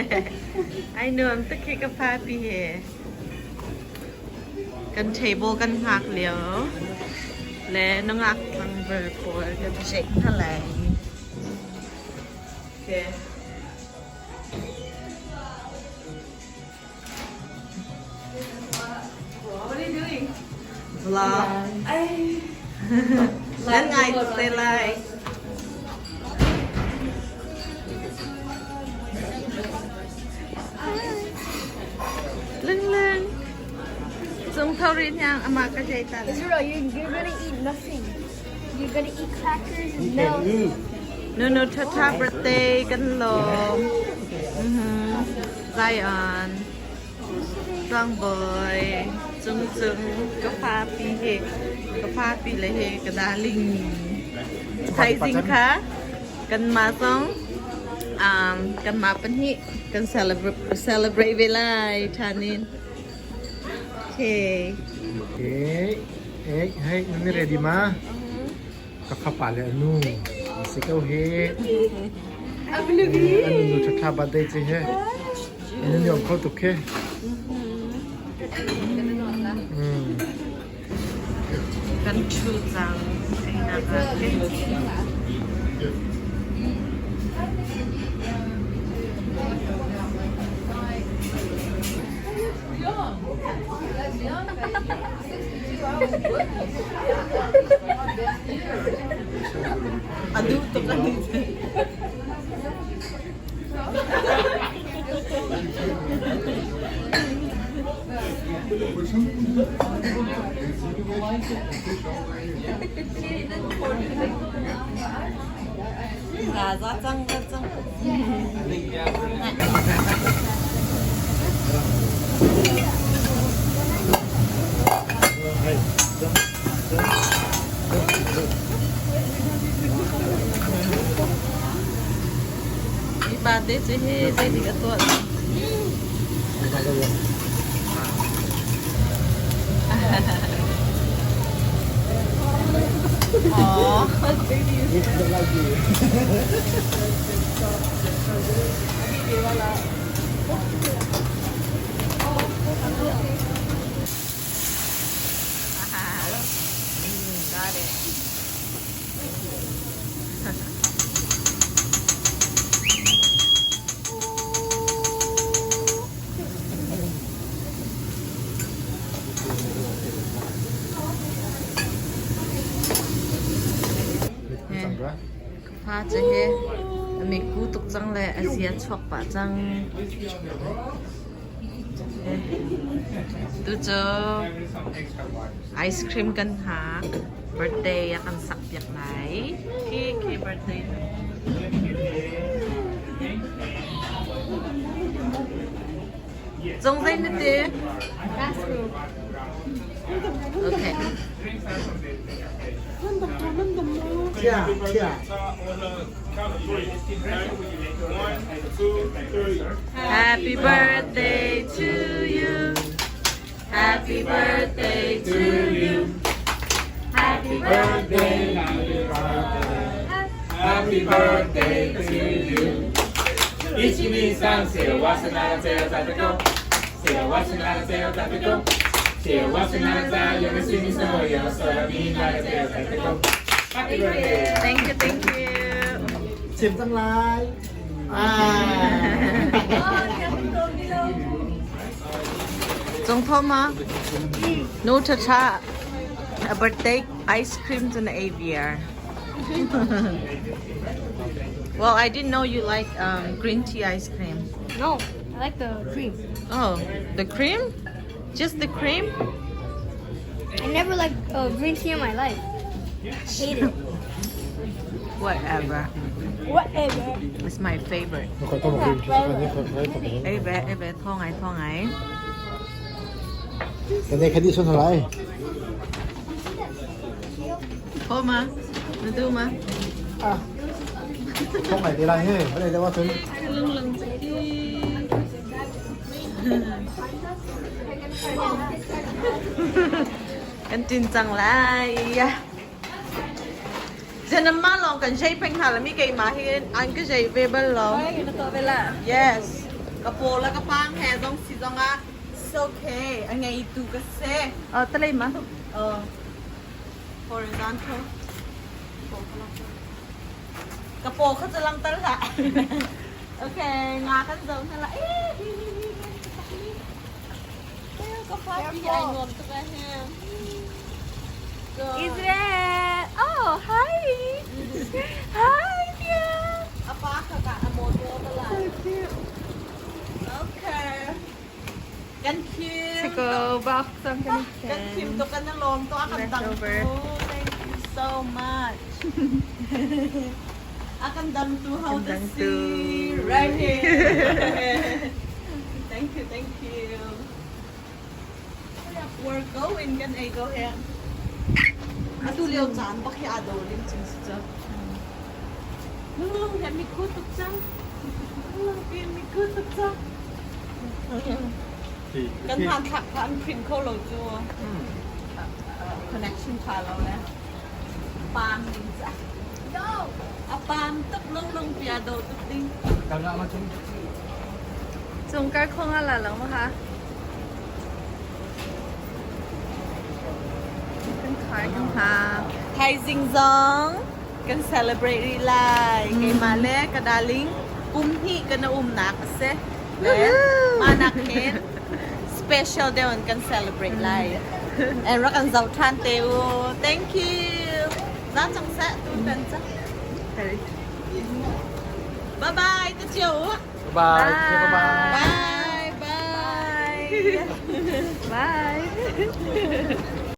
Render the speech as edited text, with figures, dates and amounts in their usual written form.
I know I'm the cake of happy here. Kan table kan hak liao. Le nong ak lang berpol kan shake halai. Okay. What are you doing? Vlog. Lan ngai stay lai. Lưng lưng. Dùng thâu rin nhang ama ka jay ta. Israel, you're gonna eat nothing. You're gonna eat crackers and milk. No, tata birthday kan lo. Zion. Strong boy. Chung ka papi he. Ka papi le he ka daling. Thai sing ka. Kan ma song. Kan ma pan hi. Kan celebrate velai tanin. Okay. Hey, ini ready ma? Kakak pale anu, masih kau he. Apa lagi? Anu nu cakap badai je he. Ini ni orang kau tu ke? Kan chu zang. Enak Aduh, tuh kan itu. Zatang. Ibate sih, saya tidak tahu. Oh, lagi. Got it. Pha chế he, mình cú tục trăng lệ, Asia chọc bả trăng. Tu cho ice cream kan ha, birthday akan sak yak lai, cake birthday. Trông dây nữa đi. Okay. Happy birthday to you. Happy birthday to you. Happy birthday. Happy birthday to you. 123幸せならぜよ食べこ幸せならぜよ食べこ幸せならざよめすみそうよ空にならぜよ食べこ Happy birthday. Thank you. Chim tăng lai. Trong thơm á. No cha a birthday ice cream to the AVR. Well, I didn't know you like green tea ice cream. No, I like the cream. Oh, the cream? Just the cream? I never liked green tea in my life. Hate it. Whatever. Whatever. It's my favorite. Nó có một cream chứ không phải không phải. Ê bé, thô ngái. Cái này cái đi xuân lại. Thô mà, nó tư mà. Không phải đi lại hết, cái này đã qua xuân. Lưng dậy đi. Kan tin chẳng lại. Giờ năm má lòng cần dây phanh hà là mi cây mà hi anh cái dây về bên lòng. Yes. Kapo la kapang he dong si dong a. It's okay. Ang ngay itu kasi. Oh, talay ma. Horizontal. Kapo ka sa lang tala. Okay, nga kan dong tala. Kapapi ay ngon to ka he. Israel! Oh, hi! Hi, dear! Apa ka ka amo to tala. Okay. Kan Kim. Siguro, box ang Kan connection. Kim to ka na long to akan dang to. Leftover. Thank you so much. Akan dang to how to Akan dang see to. right here. Thank you, thank you. We're going kan ay go here. Atulio chan bak ya do lim chin si cha. Nung ya mi ku tuk cha. Nung pi mi ku tuk cha. กันผ่านถักผ่านพิมพ์เข้าโลจัว connection ผ่านเราแล้วปามดิจ้ะโย่เอาปามตึกลงเปียโดตึกดิ้ง Kagak macam จงการคงอะไรหรอมั้งคะเป็นขายกันค่ะ ไทยซิงซองกัน celebrate รีไลไงมาเล่กระดาลิงอุ้มที่กันนะอุ้มหนักเซ่มานักเห็น special day กัน celebrate ไลand รักกันเจ้าท่านเตว thank you น่าจังแซ่ตุ้นกันจ้ะ บายบายตะเจียว Bye. Bye. Okay, bye. บายบาย บาย